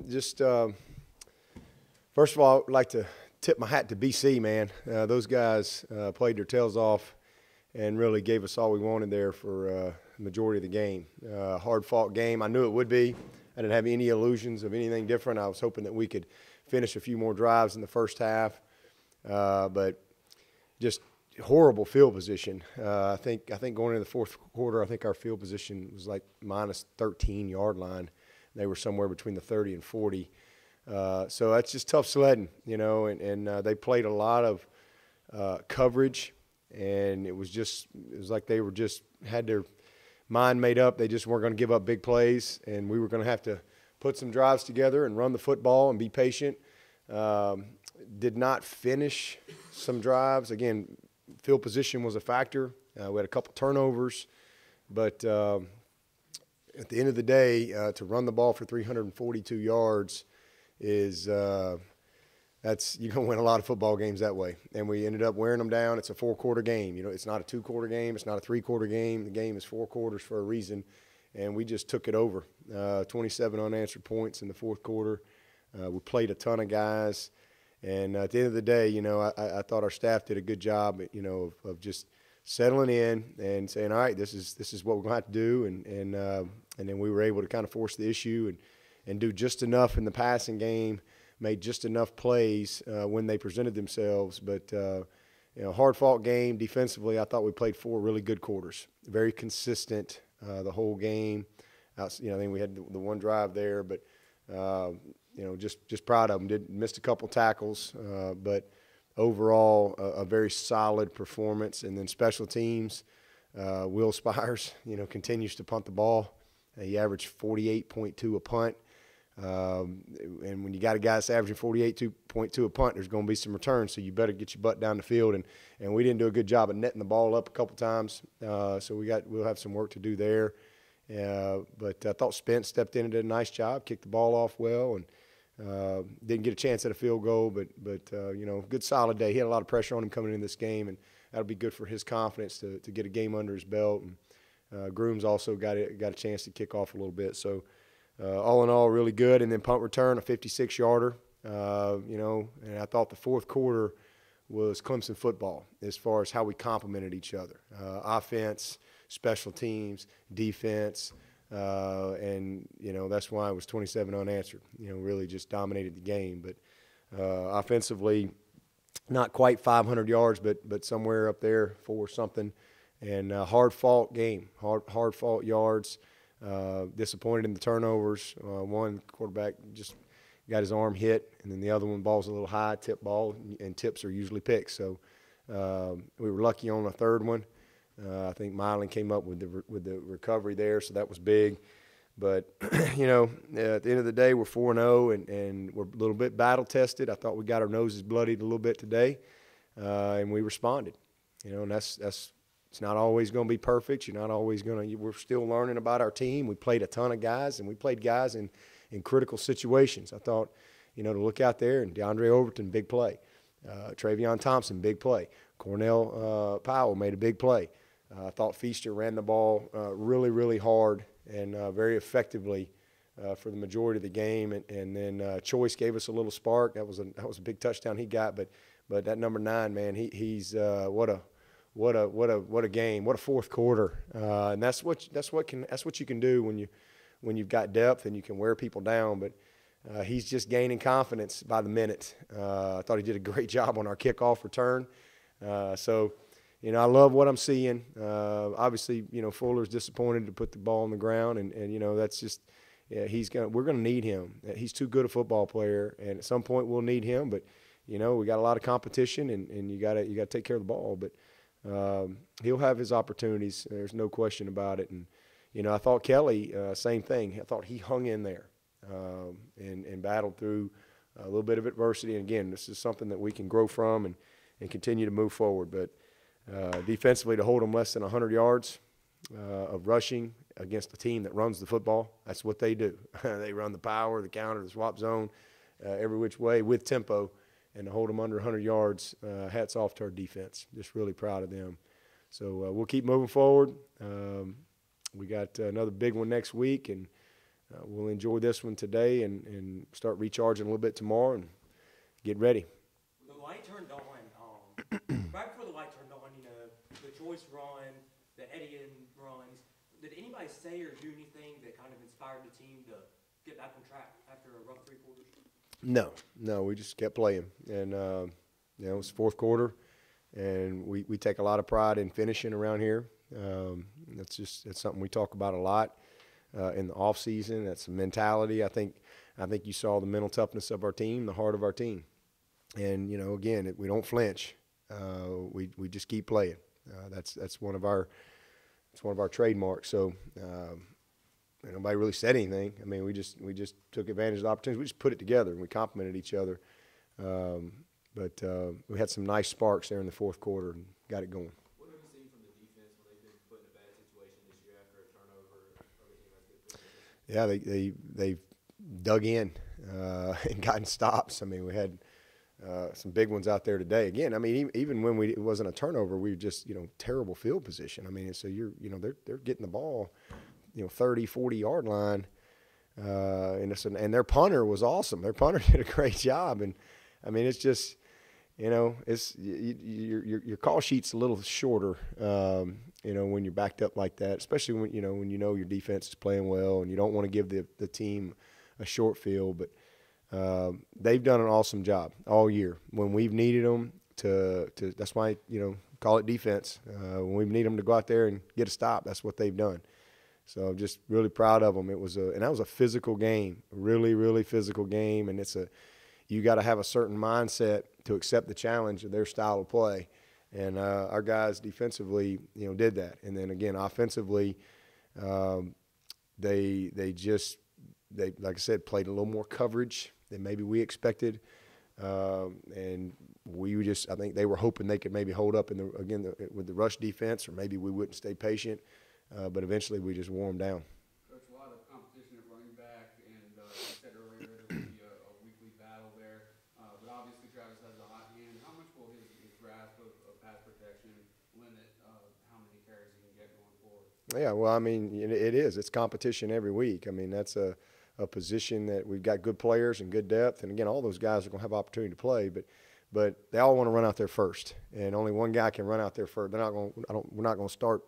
Just first of all, I'd like to tip my hat to BC, man. Those guys played their tails off and really gave us all we wanted there for the majority of the game. Hard-fought game. I knew it would be. I didn't have any illusions of anything different. I was hoping that we could finish a few more drives in the first half, but just horrible field position. I think going into the fourth quarter, I think our field position was like minus 13-yard line. They were somewhere between the 30 and 40. So that's just tough sledding, and they played a lot of coverage, and it was like they were just had their mind made up. They just weren't going to give up big plays, and we were going to have to put some drives together and run the football and be patient. Did not finish some drives. Again, field position was a factor. We had a couple turnovers, but at the end of the day, to run the ball for 342 yards is that's you're gonna win a lot of football games that way. And we ended up wearing them down. It's a 4-quarter game. It's not a 2-quarter game. It's not a 3-quarter game. The game is 4 quarters for a reason, and we just took it over. 27 unanswered points in the fourth quarter. We played a ton of guys, and at the end of the day, I thought our staff did a good job, of just settling in and saying, all right, this is what we're going to have to do, and then we were able to kind of force the issue and do just enough in the passing game, made just enough plays when they presented themselves. But hard-fought game defensively. I thought we played 4 really good quarters, very consistent the whole game. I think we had the one drive there, but just proud of them. Missed a couple tackles, but overall, a very solid performance. And then special teams, Will Spires, continues to punt the ball. He averaged 48.2 a punt. And when you got a guy that's averaging 48.2 a punt, there's going to be some returns, so you better get your butt down the field. And we didn't do a good job of netting the ball up a couple times, so we'll have some work to do there. But I thought Spence stepped in and did a nice job, kicked the ball off well, and didn't get a chance at a field goal, but good solid day. He had a lot of pressure on him coming into this game, and that'll be good for his confidence to get a game under his belt. And Grooms also got a chance to kick off a little bit. So all in all, really good. And then punt return, a 56-yarder. And I thought the fourth quarter was Clemson football as far as how we complemented each other. Offense, special teams, defense. And that's why it was 27 unanswered. Really just dominated the game. But offensively, not quite 500 yards, but somewhere up there for something. And hard-fought game, hard-fought yards. Disappointed in the turnovers. One quarterback just got his arm hit, and then the other one, ball's a little high, tip ball, and tips are usually picks. So we were lucky on the third one. I think Milan came up with the recovery there, so that was big. But, at the end of the day, we're 4-0, and we're a little bit battle-tested. I thought we got our noses bloodied a little bit today, and we responded. And that's it's not always going to be perfect. You're not always going to – we're still learning about our team. We played a ton of guys, and we played guys in critical situations. I thought, to look out there, and DeAndre Overton, big play. Travion Thompson, big play. Cornell Powell made a big play. I thought Feaster ran the ball really, really hard and very effectively for the majority of the game. And then Choice gave us a little spark. That was a big touchdown he got. But that number 9, man, he's what a game, what a fourth quarter. And that's what you can do when you've got depth and you can wear people down. But he's just gaining confidence by the minute. I thought he did a great job on our kickoff return. I love what I'm seeing. Obviously, Fuller's disappointed to put the ball on the ground, and that's just we're gonna need him. He's too good a football player, and at some point we'll need him. But we got a lot of competition, and you gotta take care of the ball. But he'll have his opportunities. There's no question about it. And I thought Kelly, same thing. I thought he hung in there and battled through a little bit of adversity. And again, this is something that we can grow from and continue to move forward. But defensively, to hold them less than 100 yards of rushing against a team that runs the football, that's what they do. They run the power, the counter, the swap zone, every which way with tempo. And to hold them under 100 yards, hats off to our defense. Just really proud of them. So we'll keep moving forward. We got another big one next week, and we'll enjoy this one today and start recharging a little bit tomorrow and get ready. The light turned on. Right before the light turned on, the choice run, the Etienne runs. Did anybody say or do anything that kind of inspired the team to get back on track after a rough 3 quarters? No, we just kept playing, and it was fourth quarter, and we take a lot of pride in finishing around here. It's something we talk about a lot in the off season. That's a mentality. I think you saw the mental toughness of our team, the heart of our team, and again, we don't flinch. We just keep playing. That's one of our trademarks. So nobody really said anything. I mean, we just took advantage of the opportunities. We just put it together and we complimented each other. But we had some nice sparks there in the fourth quarter and got it going. What have you seen from the defense when they've been put in a bad situation this year after a turnover? Yeah, they've dug in and gotten stops. I mean, we had some big ones out there today. Again, I mean, even when it wasn't a turnover, we were just terrible field position. I mean, so they're getting the ball 30, 40-yard line, and their punter was awesome. Their punter did a great job, and I mean, it's just it's your call sheet's a little shorter, when you're backed up like that, especially when your defense is playing well and you don't want to give the team a short field, but. They've done an awesome job all year. When we've needed them to that's why call it defense. When we need them to go out there and get a stop, that's what they've done. So I'm just really proud of them. That was a physical game, really, really physical game, and you got to have a certain mindset to accept the challenge of their style of play. And our guys defensively, did that. And then again, offensively, they like I said, played a little more coverage than maybe we expected, and I think they were hoping they could maybe hold up with the rush defense, or maybe we wouldn't stay patient, but eventually we just wore them down. Coach, a lot of competition at running back, and you said earlier there will be a weekly battle there, but obviously Travis has a hot hand. How much will his grasp of pass protection limit how many carries he can get going forward? Yeah, well, I mean, it is. It's competition every week. I mean, that's a position that we've got good players and good depth, and again, all those guys are going to have opportunity to play, but they all want to run out there first, and only one guy can run out there first. We're not going to start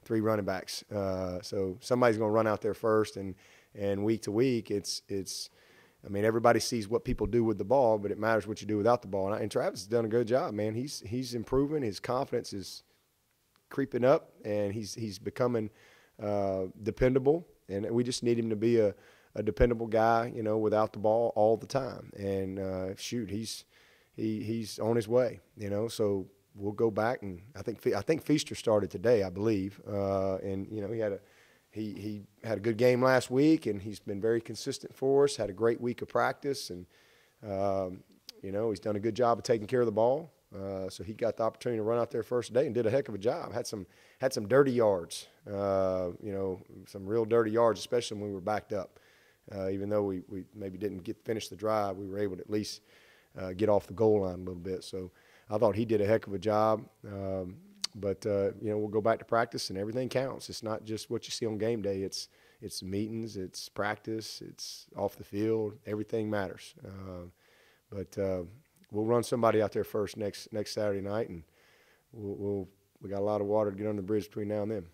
3 running backs, so somebody's going to run out there first, and week to week, I mean, everybody sees what people do with the ball, but it matters what you do without the ball, and Travis has done a good job, man. He's improving. His confidence is creeping up, and he's becoming dependable, and we just need him to be a dependable guy, without the ball all the time. And he's on his way, So we'll go back, and I think Feaster started today, I believe. And he had a good game last week, and he's been very consistent for us. Had a great week of practice, and he's done a good job of taking care of the ball. So he got the opportunity to run out there first day and did a heck of a job. Had some dirty yards, some real dirty yards, especially when we were backed up. Even though we maybe didn't finish the drive, we were able to at least get off the goal line a little bit. So I thought he did a heck of a job. But we'll go back to practice, and everything counts. It's not just what you see on game day. It's meetings, it's practice, it's off the field. Everything matters. But we'll run somebody out there first next Saturday night, and we got a lot of water to get under the bridge between now and then.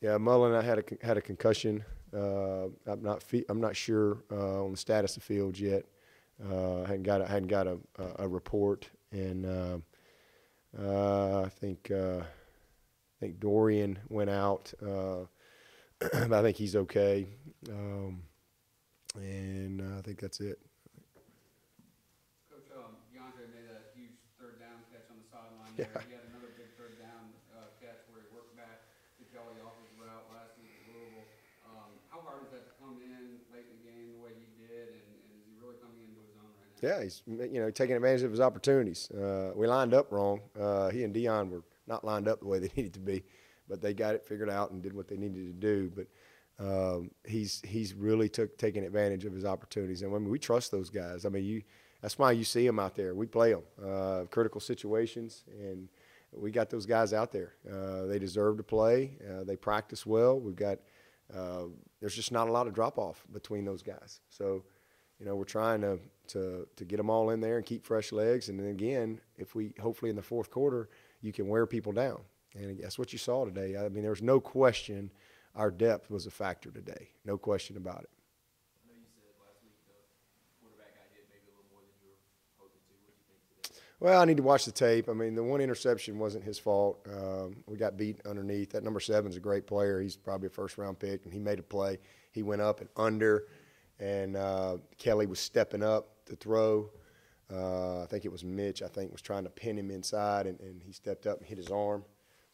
Yeah, Mullen, I had a concussion. I'm not sure on the status of Fields yet. I hadn't got a report, and I think Dorian went out, but I think he's okay, and I think that's it. Coach, DeAndre made a huge third down catch on the sideline there. Yeah. He had another big third down catch where he worked back to Kelly off his route last week at Louisville. How hard is that to come in late in the game the way he did, and is he really coming into his own right now? Yeah, he's taking advantage of his opportunities. We lined up wrong. He and Dion were not lined up the way they needed to be, but they got it figured out and did what they needed to do. But he's really taking advantage of his opportunities, and I mean, we trust those guys. I mean, that's why you see them out there. We play them critical situations, and we got those guys out there. They deserve to play. They practice well. We've got there's just not a lot of drop-off between those guys. So, we're trying to get them all in there and keep fresh legs. And then again, if we hopefully in the fourth quarter, you can wear people down. And that's what you saw today. I mean, there was no question our depth was a factor today. No question about it. I know you said last week the quarterback guy did maybe a little more than you were hoping to. What do you think today? Well, I need to watch the tape. I mean, the one interception wasn't his fault. We got beat underneath. That number 7 is a great player. He's probably a first-round pick, and he made a play. He went up and under, and Kelly was stepping up to throw. I think it was Mitch, was trying to pin him inside, and he stepped up and hit his arm.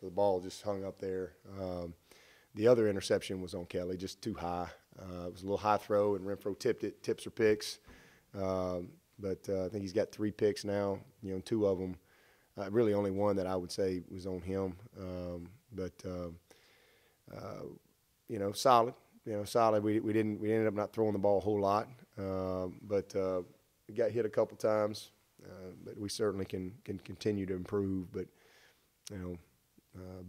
The ball just hung up there. The other interception was on Kelly, just too high. It was a little high throw, and Renfro tipped it. Tips are picks. But I think he's got 3 picks now, 2 of them. Really only one that I would say was on him. Solid. Solid. We ended up not throwing the ball a whole lot. But we got hit a couple times. But we certainly can continue to improve, but,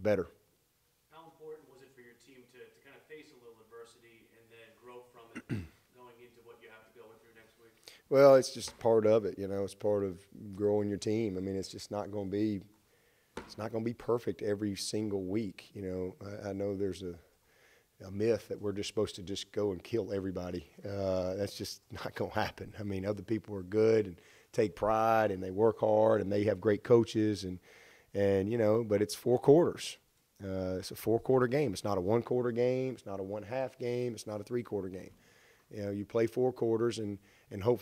better. How important was it for your team to kind of face a little adversity and then grow from it going into what you have to go through next week? Well, it's just part of it, It's part of growing your team. I mean, it's just not going to be perfect every single week. I know there's a myth that we're just supposed to just go and kill everybody. That's just not going to happen. I mean, other people are good and take pride and they work hard and they have great coaches and but it's 4 quarters. It's a 4-quarter game. It's not a 1-quarter game. It's not a 1/2 game. It's not a 3-quarter game. You play 4 quarters and hopefully